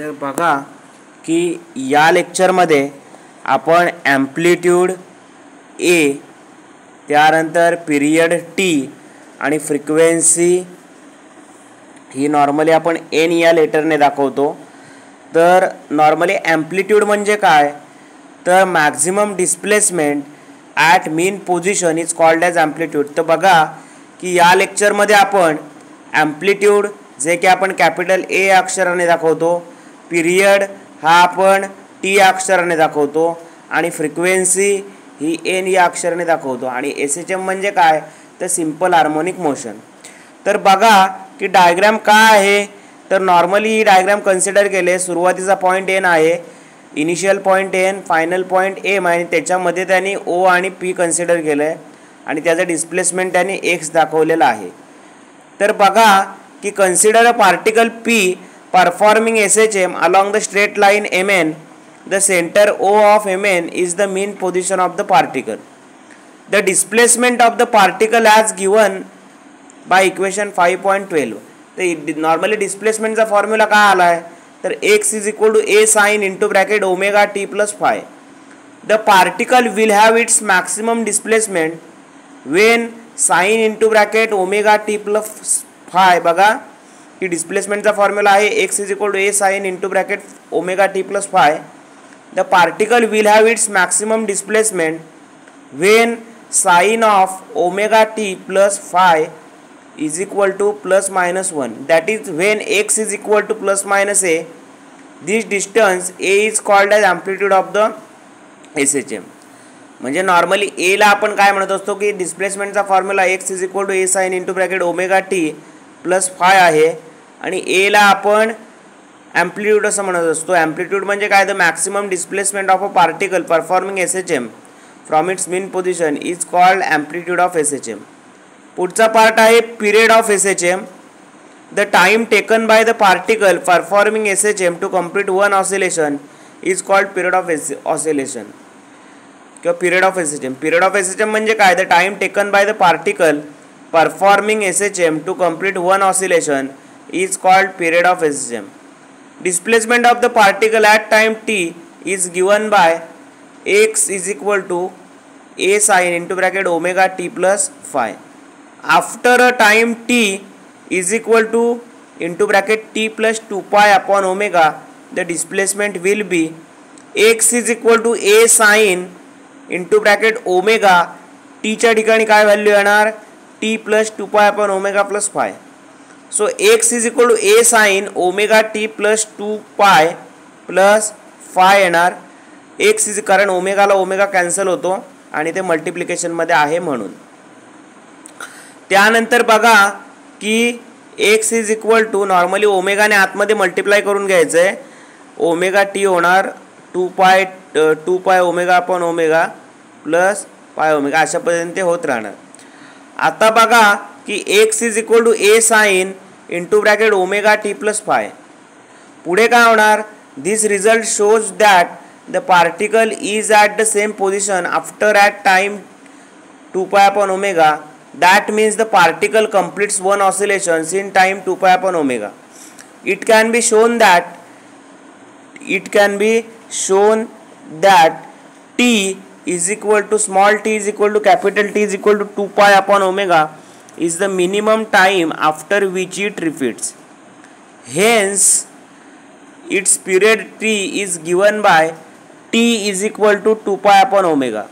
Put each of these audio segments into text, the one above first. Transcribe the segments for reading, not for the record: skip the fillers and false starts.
तर बघा की या लेक्चरमध्ये आपण ॲम्प्लिट्यूड ए, त्यानंतर पिरियड टी आणि फ्रिक्वेन्सी ही नॉर्मली आपण एन या लेटरने दाखवतो. तर नॉर्मली ॲम्प्लिट्यूड म्हणजे काय, तर maximum displacement at mean position is called as amplitude. तर बघा की या लेक्चरमध्ये आपण ॲम्प्लिट्यूड जे की आपण कॅपिटल ए अक्षराने दाखवतो, पिरियड हा आपण टी अक्षराने दाखवतो आणि फ्रिक्वेन्सी ही एन या अक्षराने दाखवतो आणि SHM म्हणजे काय तर सिम्पल हार्मोनिक मोशन. तर बघा की डायग्राम काय आहे, तर नॉर्मली ही डायग्राम कन्सिडर केले. सुरुवातीचा पॉईंट एन आहे, initial point N, final point M आणि त्याच्यामध्ये त्यांनी ओ आणि पी कन्सिडर केलं आहे आणि त्याचं डिस्प्लेसमेंट त्यांनी एक्स दाखवलेलं आहे. तर बघा की consider a particle P performing SHM along the straight line MN. The center O of MN is the mean position of the particle. The displacement of the particle as given by equation 5.12. तर normally डिस्प्लेसमेंटचा formula काय आला आहे, तर x is equal to a sin into bracket omega t plus phi. The particle will have its maximum displacement when sine into bracket omega t plus phi. बघा की डिस्प्लेसमेंटचा formula आहे x is equal to a sin into bracket omega t plus phi. The particle will have its maximum displacement when sine of omega t plus phi is equal to plus minus 1. That is when x is equal to plus minus a, this distance a is called as amplitude of the SHM. म्हणजे normally A ला आपण काय म्हणत असतो की डिस्प्लेसमेंटचा formula x is equal to a sin into bracket omega t plus phi आहे आणि ए ला आपण ॲम्प्लिट्यूड असं म्हणत असतो. ॲम्प्लिट्यूड म्हणजे काय, the maximum displacement of a particle performing SHM from its mean position is called amplitude of SHM. पुढचा पार्ट आहे period of SHM. The time taken by the particle performing SHM to complete one oscillation is called period of oscillation किंवा period of SHM. Period of SHM म्हणजे काय, the time taken by the particle performing SHM to complete one oscillation is called period of SHM. Displacement of the particle at time t is given by x is equal to a sin into bracket omega t plus phi. After a time t is equal to into bracket t plus 2 pi upon omega, the displacement will be x is equal to a sin into bracket omega t च्या ठिकाणी काय value येणार, t plus 2 pi upon omega plus phi. So x is equal to a sin omega t plus 2 pi plus phi येणार. x is कारण ओमेगाला omega cancel होतो आणि ते मल्टिप्लिकेशनमध्ये आहे म्हणून. त्यानंतर बघा की x is equal to normally ओमेगाने आतमध्ये मल्टिप्लाय करून घ्यायचं आहे, ओमेगा टी होणार 2 pi omega upon omega plus pi omega, अशा पद्धतीने ते होत राहणार. आता बघा की x is equal to a sine into bracket omega t plus phi. पुढे काय होणार, this result shows that the particle is at the same position after at time 2 pi upon omega. That means the particle completes one oscillations in time 2 pi upon omega. It can be shown that t is equal to small t is equal to capital T is equal to 2 pi upon omega is the minimum time after which it repeats. Hence, its period t is given by t is equal to 2 pi upon omega.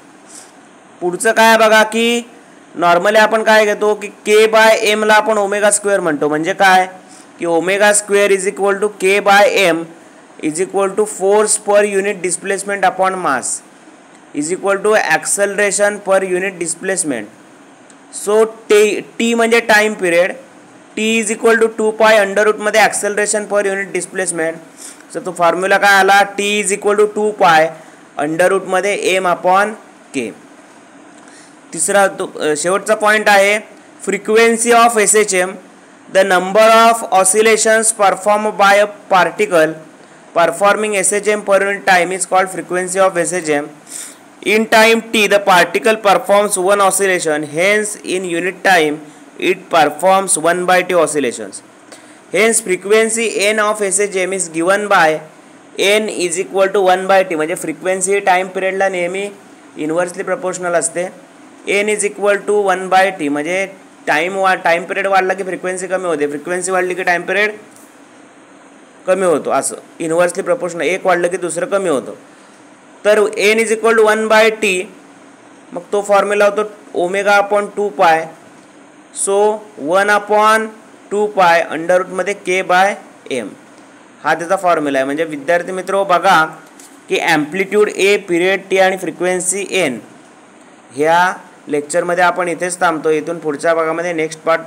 पुढचं काय बघा की normally आपण काय घेतो की के by M ला आपण ओमेगा स्क्वेअर म्हणतो. म्हणजे काय की omega square is equal to k by m is equal to force per unit displacement upon mass is equal to acceleration per unit displacement. So t म्हणजे time period, t is equal to 2 pi under रूटमध्ये acceleration per unit displacement. So तो formula काय आला, t is equal to 2 pi under रूटमध्ये m upon k. तिसरा शेवटचा point आहे frequency of SHM. The number of oscillations perform by a particle performing SHM per unit time is called frequency of SHM. In time t the particle performs one oscillation, hence in unit time it performs 1/t oscillations. Hence frequency n of SHM is given by n is equal to 1/t. म्हणजे frequency ही time पिरियडला नेहमी inversely proportional असते. N is equal to 1/t म्हणजे time period वाढला की frequency कमी होते, फ्रिक्वेन्सी वाढली की टाईम पिरियड कमी होतो. असं इन्व्हर्सली प्रपोर्शनल, एक वाढलं की दुसरं कमी होतं. तर N is equal to 1/t. मग तो फॉर्म्युला होतो ω/2π. सो 1/2π अंडररूटमध्ये k/m. हा त्याचा फॉर्म्युला आहे. म्हणजे विद्यार्थी मित्र बघा की ॲम्प्लिट्यूड ए, पिरियड टी आणि फ्रिक्वेन्सी एन ह्या लेक्चरमध्ये आपण इथेच थांबतो. इथून पुढच्या भागामध्ये नेक्स्ट पार्ट